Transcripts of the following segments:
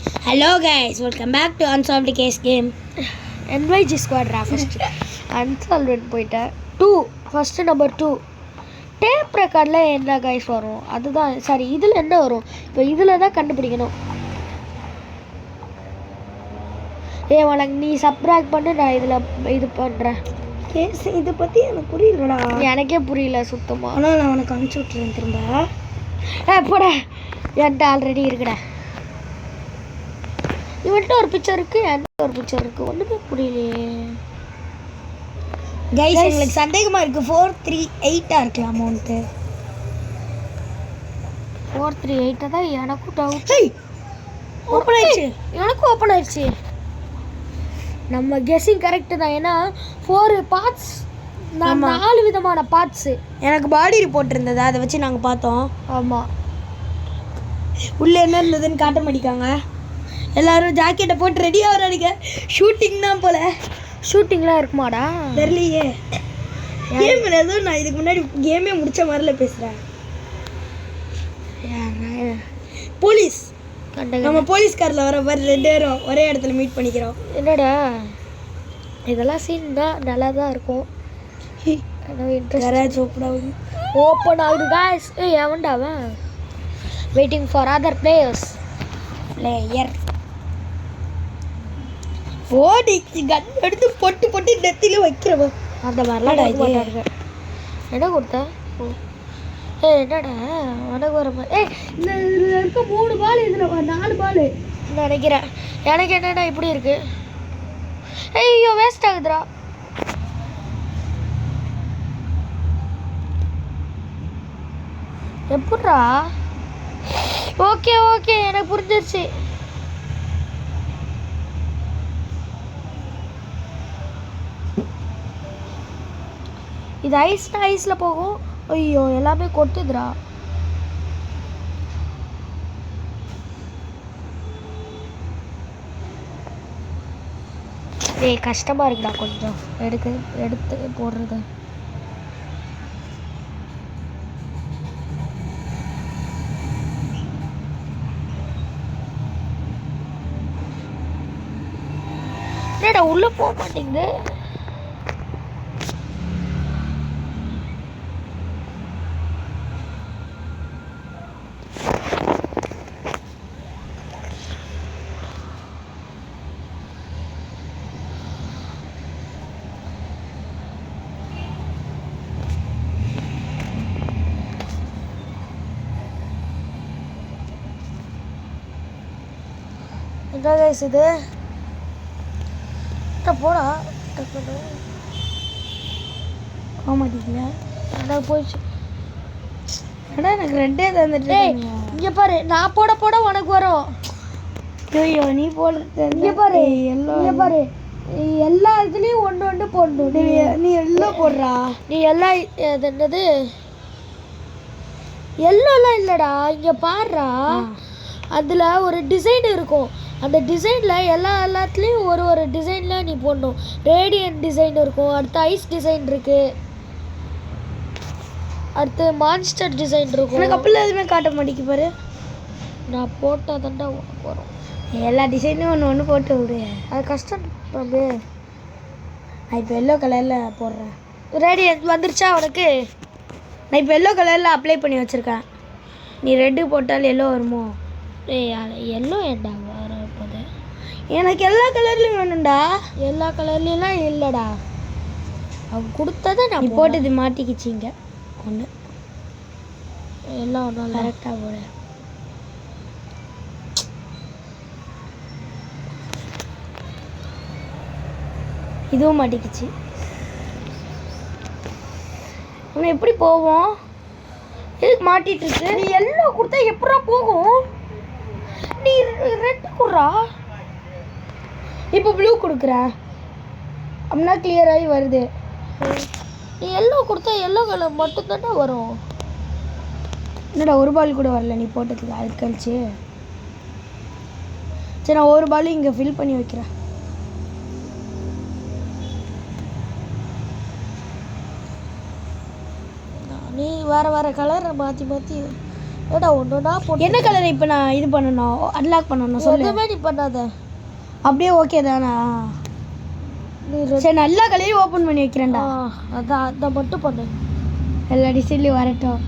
Hello guys, welcome back to Unsolved Case Game. NYG Squadra first. Unsolved போயிட்டேன் 2 first number 2 tape ரெக்கார்டில் என்ன guys வரும் அதுதான் sorry இதில் என்ன வரும் இப்போ இதில் தான் கண்டுபிடிக்கணும். உனக்கு நீ சப்ராக்ட் பண்ணு, நான் இதில் இது பண்ணுறேன். கேஸ் இதை பற்றி எனக்கு புரியலடா. எனக்கே புரியல சுத்தமாக. ஆனால் நான் உனக்கு அனுப்பிச்சி விட்றேன் திரும்ப. போட என்கிட்ட ஆல்ரெடி இருக்குடா. இவன்ட்டு ஒரு பிக்சர் இருக்குது, என்கிட்ட ஒரு பிக்சர் இருக்குது, ஒன்றுமே புரியலையே கைஸ். எங்களுக்கு சந்தேகமாக இருக்குது 438 இருக்கு அமௌண்ட்டு. 438 தான் எனக்கும் டவுட். ஓப்பன் ஆயிடுச்சு. எனக்கும் ஓப்பன் ஆயிடுச்சு. நம்ம கெஸ்ஸிங் கரெக்டு தான். ஏன்னா 4 பார்ட்ஸ், 4 விதமான பார்ட்ஸு. எனக்கு பாடி ரிப்போர்ட் இருந்தது, அதை வச்சு நாங்கள் பார்த்தோம். ஆமாம், உள்ளே என்ன இருந்ததுன்னு காட்ட மாட்டிக்காங்க. எல்லாரும் ஜாக்கெட்டை போட்டு ரெடியாக வரானுங்க. ஷூட்டிங் தான் போல. ஷூட்டிங்லாம் இருக்குமாடா தெரியலையே. கேம் எதுவும் நான் இதுக்கு முன்னாடி கேமே முடிச்ச மாதிரில பேசுகிறேன். போலீஸ் நம்ம போலீஸ்காரில் வர மாதிரி 2 பேரும் ஒரே இடத்துல மீட் பண்ணிக்கிறோம். என்னடா இதெல்லாம் சீன் தான் நல்லா தான் இருக்கும். ஓப்பன் ஆகுது காய்ஸ். எவன்டா அவன்? Waiting for other player. ஓடி கன் எடுத்து பொட்டு பொட்டு நெத்தில வைக்கிறவன் அந்த மாதிரிலாம் மாட்டாங்க. என்ன கொடுத்தா? என்னடா உனக்கு வர மாதிரி இதில் இருக்க 3 பால், இதில் 4 பால் நினைக்கிறேன். எனக்கு என்னடா இப்படி இருக்கு? ஐயோ வேஸ்ட் ஆகுதுடா. எப்பட்றா? ஓகே ஓகே எனக்கு புரிஞ்சிருச்சு. இது ஐஸ்னா ஐஸில் போகும். ஐயோ எல்லாமே கொட்டுதுடா. கஷ்டமாக இருக்குடா கொஞ்சம் எடுத்து போடுறது. என்னடா உள்ளே போக மாட்டேங்குது? என்ன கைஸ் இது? போடா போக மாட்டேங்கல. ஆனால் போயிடுச்சு. ஆனால் எனக்கு 2 தந்துட்டு. இங்கே பாரு, நான் போட போட உனக்கு வரும். ஐயோ நீ போடுறது. இங்கே பாரு, இங்கே பாரு, எல்லா இதுலேயும் ஒன்று போடணும். நீ எல்லாம் போடுறா. நீ எல்லாம் அது என்னது எல்லோலாம் இல்லைடா. இங்கே பாடுறா, அதில் ஒரு டிசைன் இருக்கும். அந்த டிசைனில் எல்லாத்துலேயும் ஒரு டிசைனில் நீ போடணும். ரேடியன்ட் டிசைன் இருக்கும், அடுத்து ஐஸ் டிசைன் இருக்குது, அடுத்து மான்ஸ்டர் டிசைன் இருக்கும். எனக்கு அப்பெல்லாம் எதுவுமே காட்ட மாட்டேங்கி பாரு. நான் போட்டால் தாண்டா வரும். எல்லா டிசைனும் ஒன்று போட்டு விடு. அது கஷ்டம் தம்பி. நான் இப்போ எல்லோ கலரில் போடுறேன். ரேடியன்ட் வந்துருச்சா உனக்கு? நான் இப்போ எல்லோ கலரில் அப்ளை பண்ணி வச்சுருக்கேன். நீ ரெட்டு போட்டால் எல்லோ வருமோ? எல்லோ ஏண்டா வரப்போது? எனக்கு எல்லா கலர்லையும் வேணும்டா. எல்லா கலர்லாம் இல்லைடா, அவங்க கொடுத்ததை நான் நீ போட்டது மாட்டிக்கிச்சிங்க ஒன்று. எல்லாம் ஒன்றும் கரெக்டாக போட. இதுவும் மாட்டிக்கிச்சு. அவனை எப்படி போவோம்? எதுக்கு மாட்டிட்டு இருக்கு? நீ எல்லோ கொடுத்தா எப்படா போகும்? நீ ரெட் கொடுறா. இப்போ ப்ளூ கொடுக்குற அப்படின்னா கிளியராகி வருது. நீ எல்லோ கொடுத்தா எல்லோ கலர் மட்டும்தானே வரும். என்னடா 1 பால் கூட வரல நீ போட்டதுக்கு? அது கழிச்சு சரி, நான் 1 பாலும் இங்கே ஃபில் பண்ணி வைக்கிறேன். நீ வேறு கலரை மாற்றி ஏடா ஒன்றுனா போட்டு என்ன கலர் இப்போ நான் இது பண்ணணும் அன்லாக் பண்ணணும் சொல்லு எதுவுமே நீ பண்ணாத. அப்படியே ஓகே தானா நீ சரி நல்லா கலரையும் ஓப்பன் பண்ணி வைக்கிறேன்டா அதான் அதை மட்டும் பண்ணு. எல்லா டிசைன்லையும் வரட்டும்.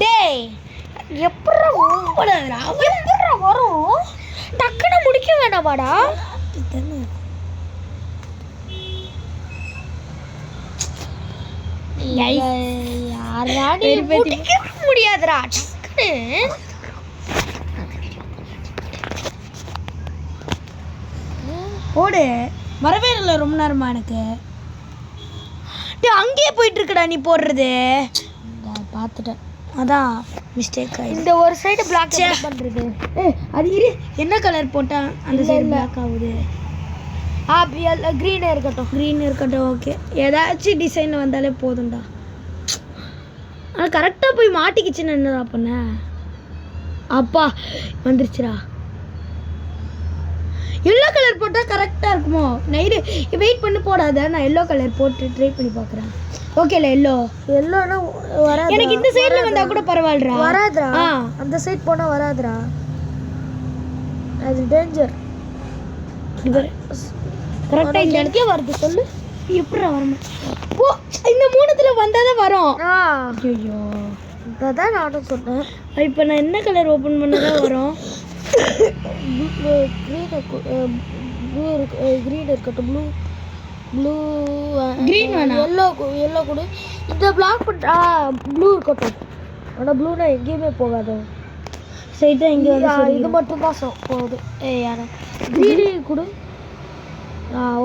டேய் எப்படா போடாதடா எப்படா வரும்? டக்குன்னு முடிக்க வேண்டாமாடா? யாராடி முடிக்க முடியாதுடா டக்குன்னு. ஓடு வரவே இல்லை ரொம்ப நேரமா எனக்கு. டேய் அங்கேயே போயிட்டு இருக்குடா நீ போடுறது. பார்த்துட்டேன், அதான் மிஸ்டேக் ஆயிடுச்சு. இந்த ஒரு சைடு பிளாக் பண்ணுறது. அது இரு என்ன கலர் போட்டா அந்த சைடு பிளாக் ஆகுது? க்ரீனே இருக்கட்டும். க்ரீன் இருக்கட்டும் ஓகே. ஏதாச்சும் டிசைன் வந்தாலே போதும்டா. ஆனால் கரெக்டாக போய் மாட்டிக்கிச்சுன்னு என்னடா பண்ண? அப்பா வந்துருச்சுடா. எல்லோ கலர் போட்டால் கரெக்டாக இருக்குமோ? நைட்டு வெயிட் பண்ணி போடாத, நான் எல்லோ கலர் போட்டு ட்ரை பண்ணி பார்க்குறேன். ஓகேல எல்லோ எல்லோனா வராது. எனக்கு இந்த சைடில் வந்தால் கூட பரவாயில்லடா. வராதுடா, அந்த சைட் போனால் வராதுடா, அது டேஞ்சர். கரெக்டாக இந்த எங்கே வருது சொல்லு. எப்படா வரணும்? ஓ இந்த மூணுத்தில் வந்தால் தான் வரும். ஐயோ அதான் நானும் சொன்னேன். இப்போ நான் என்ன கலர் ஓப்பன் பண்ணதான் வரும்? க்ரீன் இருக்கட்டும். ப்ளூ க்ரீன் வேணாம், எல்லோ கூட. இந்த பிளாக் பண்ண ப்ளூ இருக்கட்டும். ஆனால் ப்ளூனா எங்கேயுமே போகாது. சைட்டாக இங்கே இது மட்டும் தான் போகுது. யானை க்ரீனு கொடு.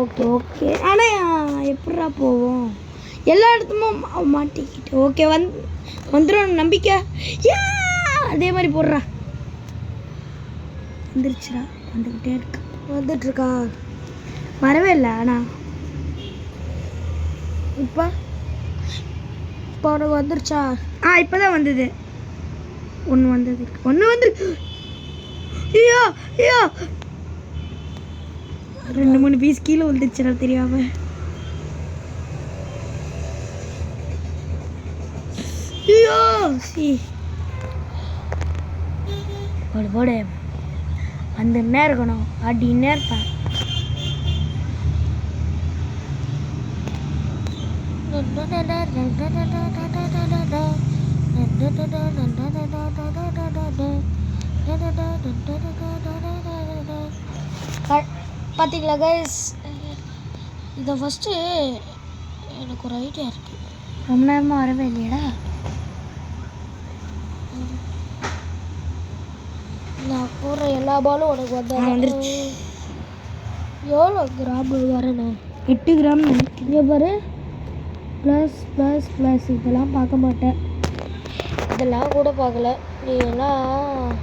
Okay okay. ஆனால் எப்படா போவோம்? எல்லா இடத்துமும் மாட்டிக்கிட்டு. ஓகே வந்துடும் நம்பிக்கை. அதே மாதிரி போடுறா. வந்துருச்சுடா, வந்துக்கிட்டே இருக்கு. வந்துட்டுருக்கா? வரவே இல்லை. ஆனால் இப்போ உனக்கு வந்துருச்சா? இப்போ தான் வந்தது. ஒன்று வந்தது, ஒன்று வந்துரு. ஐயோ ஐயோ 2-3 பீஸ் கீழே வந்துருச்சுடா தெரியாம. ஐயோ சி போடு போடு. வந்துன்னே இருக்கணும், அடின்னே இருப்பேன். பார்த்தீங்களா கைஸ், இதை ஃபஸ்ட்டு எனக்கு ஒரு ஐடியா இருக்குது. ரொம்ப நேரமாக வரவே இல்லையடா. நான் போடுற எல்லா பாலும் உனக்கு வந்துருச்சு. எவ்வளோ கிராம் வரணும்? 8 கிராம். இங்கே பாரு, ப்ளஸ் ப்ளஸ் ப்ளஸ் இதெல்லாம் பார்க்க மாட்டேன். இதெல்லாம் கூட பார்க்கல நீ எல்லாம்.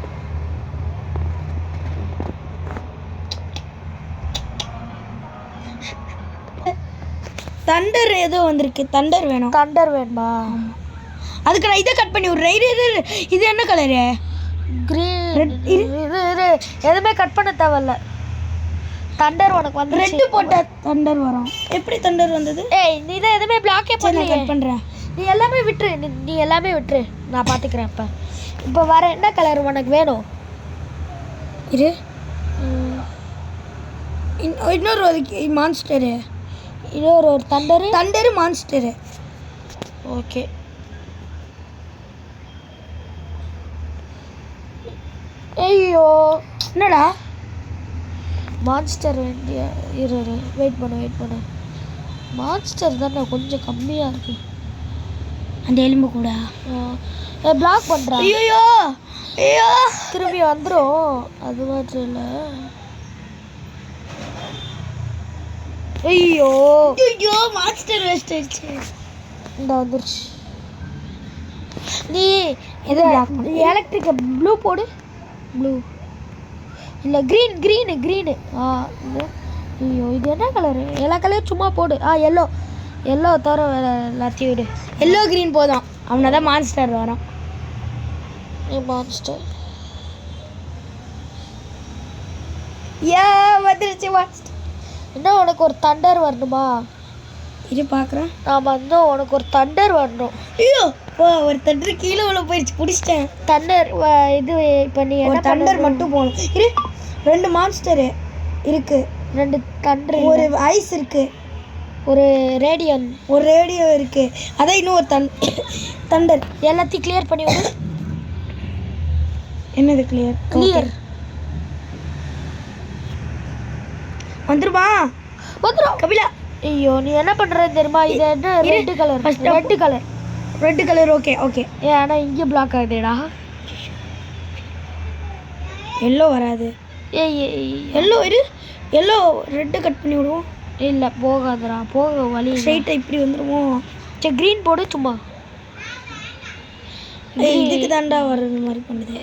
தண்டர் ஏதோ வந்திருக்கு. தண்டர் வேணும். தண்டர் வேணுமா? அதுக்கு நான் இதை கட் பண்ணி விட்றேன். இது என்ன கலரு? க்ரீன். எதுவுமே கட் பண்ண தேவையில்ல. தண்டர் உனக்கு வந்து ரெட்டு போட்டால் தண்டர் வரும். எப்படி தண்டர் வந்தது? நீ தான் எதுவுமே பிளாக்கே பண்ணி கட் பண்ணுறேன். நீ எல்லாமே விட்டுரு. நீ எல்லாமே விட்டுரு, நான் பார்த்துக்கிறேன். இப்போ வர என்ன கலர் உனக்கு வேணும்? இது இன்னொரு மான்ஸ்டரு, இன்னொரு தண்டரு மான்ஸ்டரு. ஓகே. ஐயோ என்னடா மான்ஸ்டர் வேண்டிய இரு வெயிட் பண்ணு. மான்ஸ்டர் தானே கொஞ்சம் கம்மியாக இருக்கு. அந்த எலும்பு கூட பிளாக் பண்ணுறேன். ஐயோ ஐயோ திரும்பி வந்துடும். அது மாத்திரம் இல்லை. ஐயோ ஐயோ மான்ஸ்டர் வேஸ்ட் ஆயிடுச்சு. இந்த வந்துருச்சு. நீ இதை எலக்ட்ரிக் ப்ளூ போடு. ப்ளூ இல்லை க்ரீனு. ஐயோ இது என்ன கலரு? எல்லா கலரும் சும்மா போடு. எல்லோ தவிர வேறு எல்லாத்தையும் விடு. எல்லோ க்ரீன் போதும். அவனை தான் மான்ஸ்டர் வரும். மான்ஸ்டர் வந்துருச்சு மான்ஸ்டர். என்ன உனக்கு ஒரு தண்டர் வரணுமா? இது பார்க்குறேன். நான் வந்து உனக்கு ஒரு தண்டர் வரணும். ஐயோ ஒரு தண்டர் கீழே உள்ள போயிடுச்சு, பிடிச்சிட்டேன். தண்டர் இது இப்போ நீ ஒரு தண்டர் மட்டும் போகணும். இரு 2 மான்ஸ்டரு இருக்கு, 2 தண்டர், ஒரு ஐஸ் இருக்கு, ஒரு ரேடியன், ஒரு ரேடியோ இருக்கு. அதான் இன்னும் ஒரு தண்டர். எல்லாத்தையும் கிளியர் பண்ணி விடு. என்னது கிளியர்? கிளியர் வந்துருமா? வந்துடும் கபிலா. ஐயோ நீ என்ன பண்ற தெரியுமா? இது என்ன red colour, red colour. Okay okay. ஆனால் இங்கே பிளாக் ஆகுதுடா. எல்லோ வராது. ஏய் எல்லோ இரு, எல்லோ ரெட்டு கட் பண்ணி விடுவோம். இல்லை போகாதடா, போக வழி ஸ்ட்ரைட்டாக இப்படி வந்துடுவோம். சரி க்ரீன் போடு சும்மா. இதுக்கு தாண்டா வர்றது மாதிரி பண்ணுது.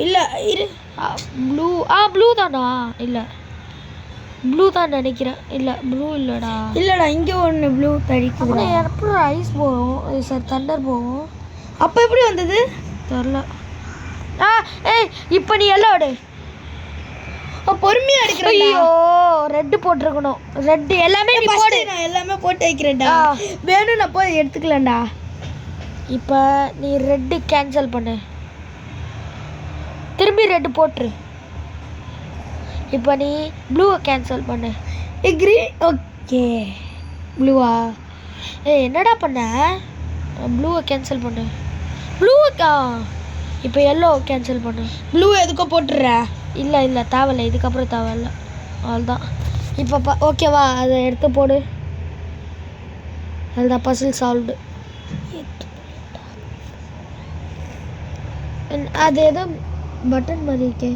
இல்லை இரு, ப்ளூ. ப்ளூ தானா? இல்லை ப்ளூ தான் நினைக்கிறேன். இல்லை ப்ளூ இல்லைடா. இல்லைடா இங்கே ஒன்று ப்ளூ தடிக்குது. எப்படி ஐஸ் போகும் சார், தண்டர் போகும். அப்போ எப்படி வந்தது தெரில. ஏய் இப்போ நீ எல்லாம் விடு. பொறுமையாக எடுக்கிறேன். ஐயோ ரெட்டு போட்டிருக்கணும். ரெட்டு எல்லாமே நீ போடு. நான் எல்லாமே போட்டு வைக்கிறேன்டா. வேணும் நான் போய் எடுத்துக்கலாம்டா. இப்போ நீ ரெட்டு கேன்சல் பண்ணு, திரும்பி ரெட்டு போட்டுரு. இப்போ நீ ப்ளூவை கேன்சல் பண்ணு. கிரீன். ஓகே ப்ளூவா? என்னடா பண்ண? ப்ளூவை கேன்சல் பண்ணு. ப்ளூவுக்கா? இப்போ எல்லோ கேன்சல் பண்ணு. ப்ளூ எதுக்கோ போட்டுடுற? இல்லை தேவையில்லை, இதுக்கப்புறம் தேவையில்ல, அவ்வளோதான். இப்போ ஓகேவா? அதை எடுத்து போடு. அதுதான் பசில் சால்வ்டு. அது ஏதோ பட்டன் மாதிரி இருக்கே.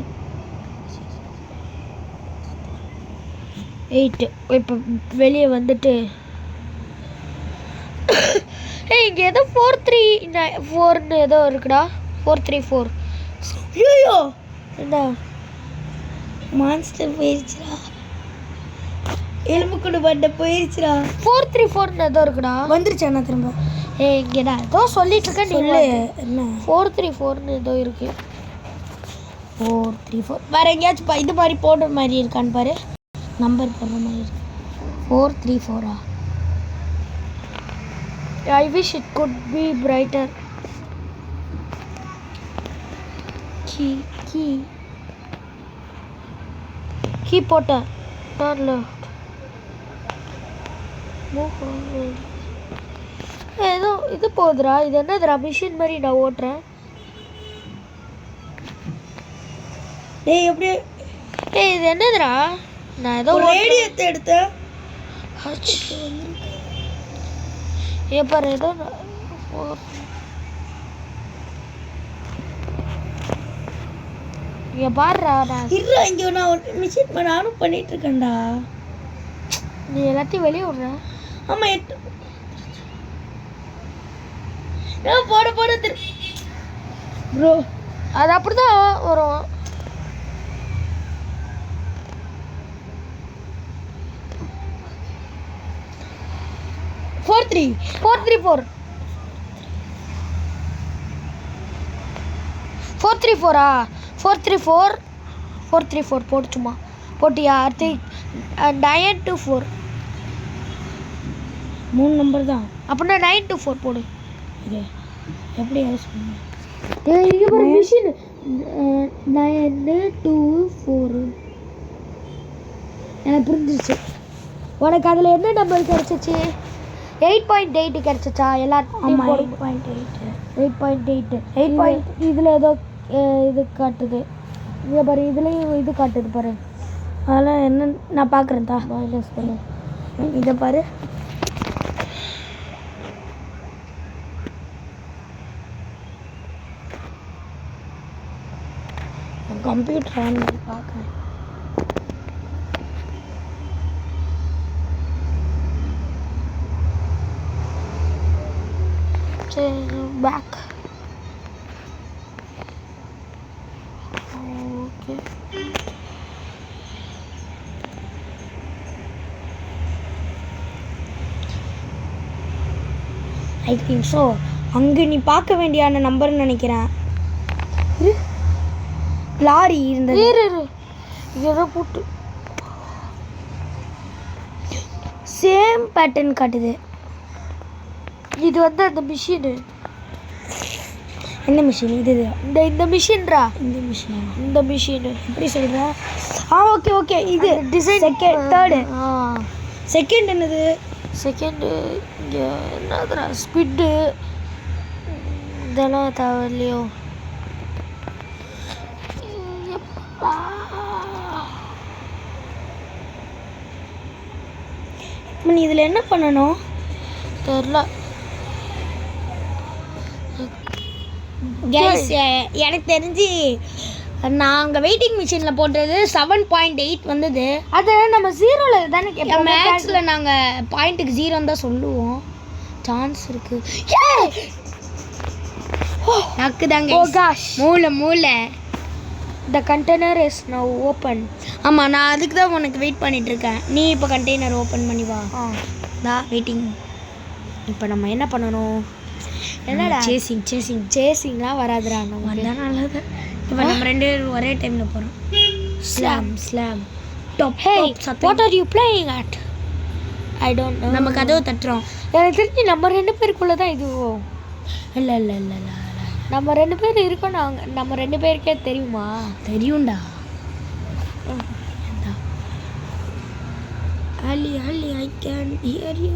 8. இப்போ வெளியே வந்துட்டு இங்கே ஏதோ 434ன்னு ஏதோ இருக்குடா. 434. ஐயோ என்ன மான்ஸ்டர் போயிடுச்சுடா, எலும்பு கொண்டு பட்ட போயிடுச்சுடா. 434ன்னு ஏதோ இருக்குடா. வந்துருச்சா? நான் திரும்ப இங்கேடா ஏதோ சொல்லிட்டு இருக்கேன். சொல்லு. என்ன 434ன்னு ஏதோ இருக்கு. 434 வேற எங்கேயாச்சும் இது மாதிரி போடுற மாதிரி இருக்கான்னு பாரு. நம்பர் போடுற மாதிரி இருக்கு. 434. I wish it could be brighter. Key போட்டேன். Turn left. ஏதோ இது போகுதுடா. இது என்னதுடா? மிஷின் மாதிரி நான் ஓட்டுறேன். டேய் எப்படி? இது என்னதுடா? நான் ஏதோ ரேடியத்தை எடுத்தேன். பாரு ஏதோ இங்கே பாருடா. நான் இருடா, இங்கே நான் ஒரு மிஷின் நானும் பண்ணிட்டு இருக்கேன்டா. நீ எல்லாத்தையும் வெளியே விடுற. ஆமாம் 8 போட போட ப்ரோ. அது அப்படிதான் வரும். ஃபோர் த்ரீ ஃபோர் 434 போட்டு சும்மா போட்டியா? அடுத்து 924. 3 நம்பர் தான். அப்படின்னா 924 போடு. இது எப்படி யூஸ் பண்ண? இங்கே பாரு மிஷின் 924. எனக்கு புரிஞ்சிருச்சு. உனக்கு அதில் என்ன நம்பர் கிடச்சிச்சு? 8.8 கிடச்சிச்சா? எல்லாத்தையும் 8.8. இதில் ஏதோ இது காட்டுது. இங்கே பாரு இதுலேயும் இது காட்டுது பாரு. அதெல்லாம் என்ன நான் பார்க்குறேன் தான். மைனஸ் பண்ணு. இதை பாரு. கம்ப்யூட்டர் ஆன் பண்ணி பார்க்குறேன். Back. Okay I think so. அங்கே நீ பார்க்க வேண்டியான நம்பர்னு நினைக்கிறேன். லாரி இருந்தது. ஏதோ போட்டு சேம் பேட்டர்ன் காட்டுது. இது வந்து அந்த மிஷினு. என்ன மிஷின் இது? இந்த மிஷின்ரா. இந்த மிஷினு எப்படி சொல்கிற? Okay okay. இது டிசைன் தேர்டு. செகண்ட் என்னது? செகண்டு இங்கே என்னதுரா ஸ்பிட்டு இதெல்லாம் தேவையில்லையோ. நீ இதில் என்ன பண்ணணும் தெரில. கைஸ் எனக்கு தெரிஞ்சு நாங்கள் வெயிட்டிங் மிஷினில் போட்டது 7.8 வந்தது. அது நம்ம 0ல் தானே கேட்போம். மேக்ஸில் நாங்கள் பாயிண்ட்டுக்கு 0 தான் சொல்லுவோம். சான்ஸ் இருக்கு. நக்கு தாங்க. மூளை. The container is now open. ஆமாம், நான் அதுக்கு தான் உனக்கு வெயிட் பண்ணிட்டு இருக்கேன். நீ இப்போ கண்டெய்னர் ஓப்பன் பண்ணி வா. வெயிட்டிங். இப்போ நம்ம என்ன பண்ணணும்? என்னடா சேசிங்லாம் வராதுடா. நம்ம அதான் நல்லது. இப்போ நம்ம 2 பேரும் ஒரே டைமில் போகிறோம். Slam top. Hey, what are you playing at? I don't know. நம்ம கதவை தட்டுறோம். எனக்கு தெரிஞ்சு நம்ம 2 பேருக்குள்ளே தான் இது. இல்லை நம்ம 2 பேர் இருக்கோம். நம்ம 2 பேருக்கே தெரியுமா? தெரியும்டா. Ali, I can hear you.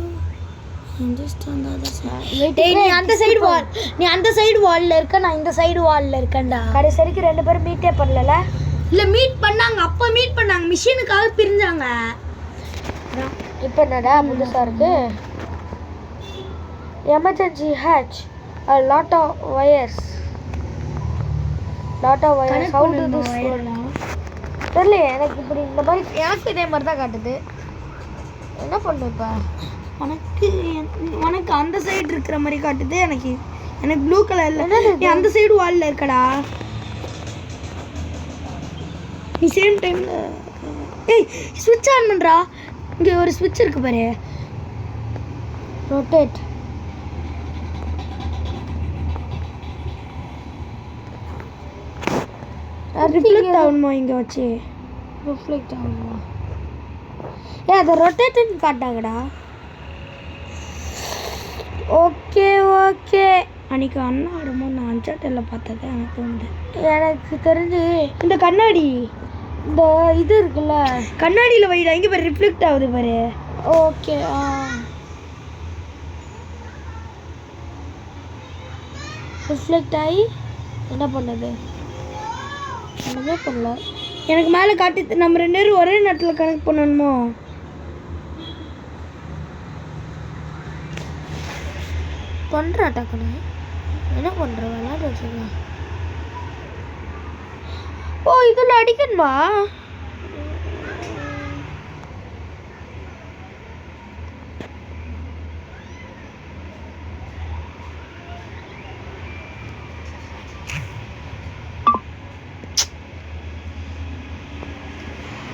Just on the other side. நீ அந்த சைடு வால்ல இருக்க, நான் இந்த சைடு வால்ல இருக்கேன்டா. கடைசிக்கு 2 பேரும் மீட்டே பண்ணல. இல்லை மீட் பண்ணாங்க. அப்போ மீட் பண்ணாங்க, மிஷினுக்காக பிரிஞ்சாங்க. இப்போ என்னடா புதுசாக இருக்கு? Emergency hatch a lot of wires. How do this work? தெரியல எனக்கு. இப்படி இந்த மாதிரி எனக்கு இதே மாதிரி தான் காட்டுது. என்ன பண்ணும் இப்போ? உனக்கு அந்த சைடு இருக்கிற மாதிரி காட்டுது. எனக்கு ப்ளூ கலர்ல. நீ அந்த சைடு வால்ல இருக்கடா. நீ சேம் டைம்ல ஸ்விட்ச் ஆன் பண்றா. இங்க ஒரு ஸ்விட்ச் இருக்கு பாரு. ரொட்டேட். ரிஃப்ளெக்ட் ஆகணுமா? இங்கே வச்சு ரிஃப்ளெக்ட் ஆகணுமா? அதை ரொட்டேட்டுன்னு காட்டாங்கடா. ஓகே அன்றைக்கி அண்ணா ஆடும்போது நான் அஞ்சாட்டில் பார்த்தது எனக்கு தோணுது. எனக்கு தெரிஞ்சு இந்த கண்ணாடி, இந்த இது இருக்குல்ல, கண்ணாடியில் வைடா. இங்கே பாரு ரிஃப்ளெக்ட் ஆகுது பாரு. ஓகே. ரிஃப்ளெக்ட் ஆகி என்ன பண்ணுது? ஒன்றுமே பண்ணல. எனக்கு மேலே காட்டி நம்ம 2 பேரும் ஒரே நேரத்தில் கனெக்ட் பண்ணணுமோ? பண்ணுறா டக்குன்னு. என்ன பண்ணுற? விளையாட வச்சுருங்க. இதில் அடிக்கணுமா?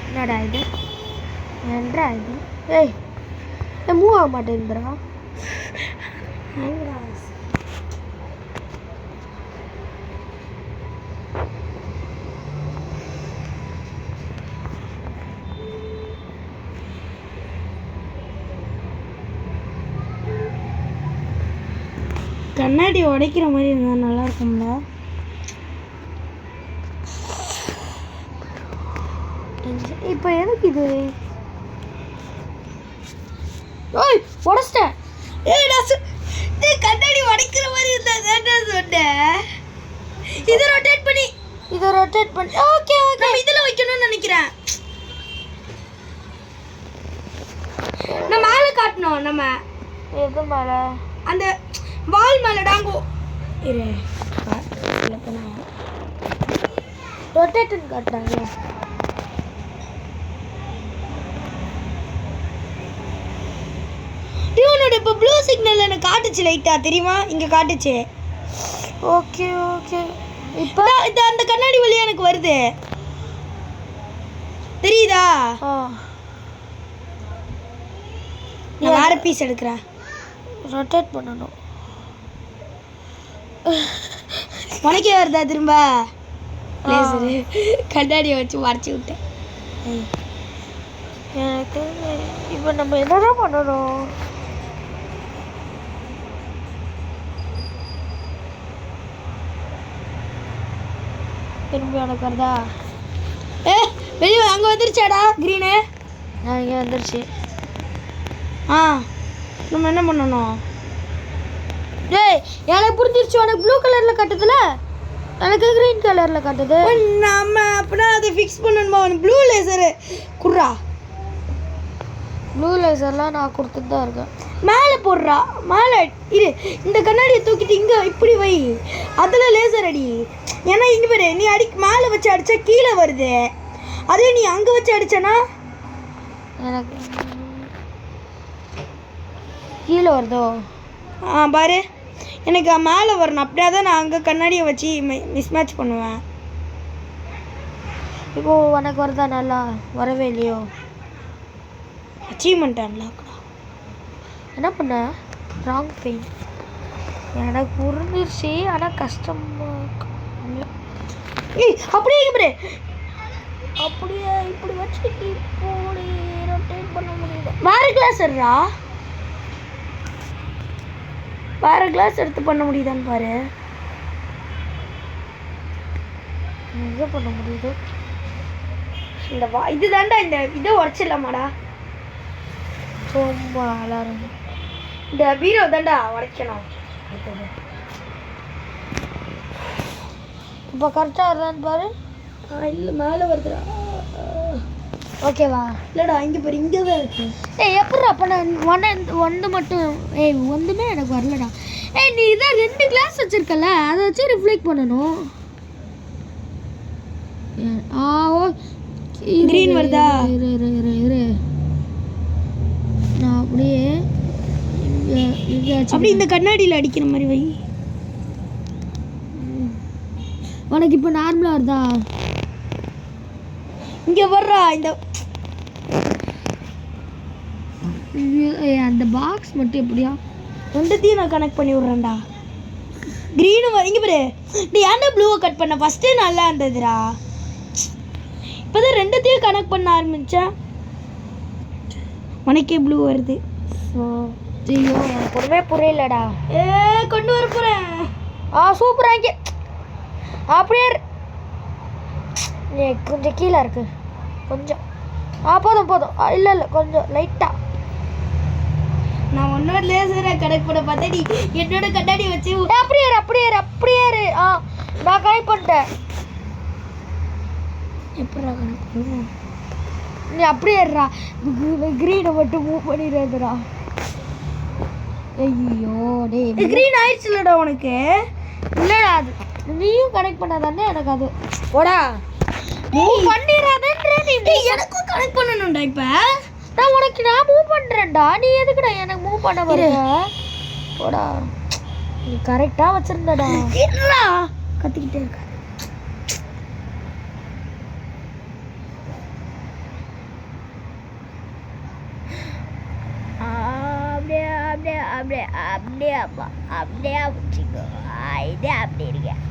என்னடா இது? என்னடா இது? மூவ் ஆக மாட்டேங்குதுடா. கண்ணாடி உடைக்கிற மாதிரி இருந்தால் நல்லா இருக்கும்ல. இப்போ எதுக்கு இது? உடச்சிட்டேன். கண்ணாடி உடைக்கிற மாதிரி இருந்தா சொன்னேன். இதை ரொட்டேட் பண்ணி ஓகே நம்ம இதில் வைக்கணும்னு நினைக்கிறேன். நம்ம மேலே காட்டணும். நம்ம எது மேலே? அந்த வால் மேலே டாங்கோ இரு. ரொட்டேட்டுன்னு காட்டுறாங்க. இவனோட இப்போ ப்ளூ சிக்னல் எனக்கு காட்டுச்சு லைட்டாக, தெரியுமா? இங்கே காட்டுச்சு. ஓகே இப்போ இது அந்த கண்ணாடி வழியாக எனக்கு வருது, தெரியுதா? நான் வேறு பீஸ் எடுக்கிறேன். ரொட்டேட் பண்ணணும். உனக்கே வருதா திரும்ப? கண்ணாடியை வச்சு மறைச்சி விட்டேன். எனக்கு தெரிஞ்சு இப்போ நம்ம என்னதான் பண்ணணும்? திரும்பி உனக்கு வருதா? வெளியே அங்கே வந்துருச்சாடா க்ரீனு? நான் இங்கே வந்துருச்சு. ஆ நம்ம என்ன பண்ணணும்? டேய் எனக்கு புரிஞ்சிருச்சு. உனக்கு ப்ளூ கலரில் கட்டுதுல, எனக்கு க்ரீன் கலரில் கட்டுது. நம்ம அப்படின்னா அதை ஃபிக்ஸ் பண்ணணுமா? ப்ளூ லேசரு குர்ரா. ப்ளூ லேசர்லாம் நான் கொடுத்துட்டு தான் இருக்கேன். மேலே போடுறா, மேலே இரு. இந்த கண்ணாடியை தூக்கிட்டு இங்கே இப்படி வை, அதில் லேசர் அடி. ஏன்னா இங்கே பாரு, நீ மேலே வச்சு அடித்தா கீழே வருது. அதே நீ அங்கே வச்சு அடிச்சனா எனக்கு கீழே வருதோ? பாரு, எனக்கு மேலே வரணும். அப்படியே தான் நான் அங்கே கண்ணாடியை வச்சு மிஸ்மேட்ச் பண்ணுவேன். இப்போ உனக்கு வருதா? நல்லா வரவே இல்லையோ? அச்சீவ்மெண்ட் அன்லாக்டா. என்ன பண்ண? Wrong pain. எனக்கு புரிஞ்சிருச்சு, ஆனால் கஷ்டமாக இல்லை. ஏய் அப்படியே இங்கே அப்படியே இப்படி வச்சு இப்படி ரொட்டேட் பண்ண முடியல. வேறு கிளாஸ் எடுறா, வேறு கிளாஸ் எடுத்து பண்ண முடியுதான்னு பாரு. எங்கே பண்ண முடியுது? இந்த இது தாண்டா, இந்த இதை உடச்சிடலாமாடா? ரொம்ப அலாரம். இந்த பீரோ தாண்டா உடைக்கணும். இப்போ கரெக்டாக வருதான்னு பாரு. இல்லை மேலே வருதுடா. ஓகேவா? இல்லைடா இங்கே பாரு, இங்கே தான் இருக்கு. ஏய் எப்படா அப்போ நான் ஒன்று மட்டும்? ஏய் ஒன்றுமே எனக்கு வரலடா. ஏய் நீ இதான் 2 கிளாஸ் வச்சுருக்கல, அதை வச்சு ரிஃப்ளெக்ட் பண்ணணும். ஓ கிரீன் வருதா? இரு நான் அப்படியே அப்படி இந்த கண்ணாடியில் அடிக்கிற மாதிரி வை. உனக்கு இப்போ நார்மலாக வருதா? இங்கே வர்றா. இந்த அந்த பாக்ஸ் மட்டும் எப்படியா? ரெண்டுத்தையும் நான் கனெக்ட் பண்ணி விட்றேன்டா. க்ரீனும் இங்கே பாரு. நீ ஏன்டா ப்ளூவை கட் பண்ண? ஃபஸ்ட்டே நல்லா இருந்ததுடா. இப்போ தான் ரெண்டுத்தையும் கனெக்ட் பண்ண ஆரம்பித்தேன், உனக்கே ப்ளூ வருது. ஐயோ எனக்கு ஒன்றுமே புரியலடா. கொண்டு வர போகிறேன். சூப்பராக இங்கே அப்படியே கொஞ்சம் கீழே இருக்கு. கொஞ்சம் போதும். இல்லை கொஞ்சம் லைட்டாக. நான் உன்னோட லேசரை கனெக்ட் பண்ண பார்த்தேன், நீ என்னோட கண்ணாடி வச்சு அப்படியே நான் கனெக்ட் பண்ணிட்டேன். எப்படா கனெக்ட் பண்ணுவோம்? நீ அப்படியே இருடா, க்ரீனை மட்டும் மூவ் பண்ணிடுறதுடா. ஐயோ டேய் க்ரீன் ஆயிடுச்சுலடா உனக்கு. இல்லைடா, அது நீயும் கனெக்ட் பண்ணாதானே எனக்கு அது. ஓடா மூவ் பண்ணிடாதேன்றே. நீ எனக்கும் கனெக்ட் பண்ணணும்டா. இப்போ நான் மூவ் பண்ணுறேன்டா, நீ எதுக்குடா எனக்கு மூவ் பண்ண வருது? ஓடா நீ கரெக்டாக வச்சுருந்தடா. என்னடா கத்திக்கிட்டே இருக்க? அப்படியே வச்சுக்கோ. இதே அப்படி இருக்கேன்.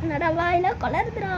என்னடா வாயில கொலருதுடா.